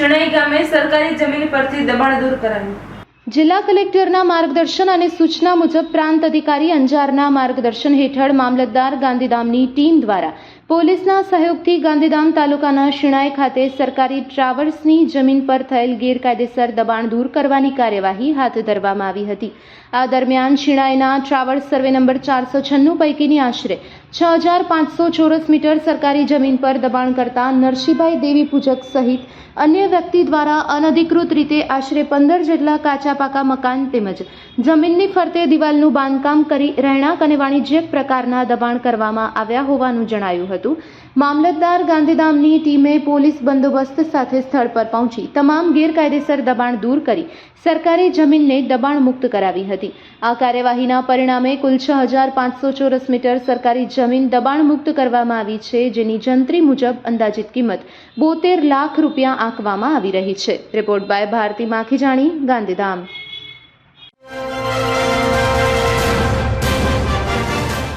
શિણાઈ ગામે સરકારી જમીન પરથી દબાણ દૂર કરાયું। જિલ્લા કલેક્ટરના માર્ગદર્શન અને સૂચના મુજબ પ્રાંત અધિકારી અંજારના માર્ગદર્શન હેઠળ મામલતદાર ગાંધીધામની ટીમ દ્વારા પોલીસના સહયોગથી ગાંધીધામ તાલુકાના શિણાઈ ખાતે સરકારી ટ્રાવર્સની જમીન પર થયેલ ગેરકાયદેસર દબાણ દૂર કરવાની કાર્યવાહી હાથ ધરવામાં આવી હતી। આ દરમિયાન શિણાઈના ટ્રાવર્સ સર્વે નંબર 496 પૈકીની આશરે 6500 ચોરસ મીટર સરકારી જમીન પર દબાણ કરતા નરસિંહભાઈ દેવી પૂજક સહિત અન્ય વ્યક્તિ દ્વારા અનધિકૃત રીતે આશરે 15 જેટલા કાચા પાકા મકાન તેમજ જમીનની ફરતે દિવાલનું બાંધકામ કરી રહેણાંક અને વાણિજ્યક પ્રકારના દબાણ કરવામાં આવ્યા હોવાનું જણાયું હતું। મામલતદાર ગાંધીધામની ટીમે પોલીસ બંદોબસ્ત સાથે સ્થળ પર પહોંચી તમામ ગેરકાયદેસર દબાણ દૂર કરી સરકારી જમીનને દબાણ મુક્ત કરાવી હતી। આ કાર્યવાહીના પરિણામે કુલ 6500 ચોરસ મીટર સરકારી જમીન દબાણ મુક્ત કરવામાં આવી છે, જેની જંત્રી મુજબ અંદાજિત કિંમત 72 લાખ રૂપિયા આંકવામાં આવી રહી છે। Report by Bharti Makhijani, Gandhidham.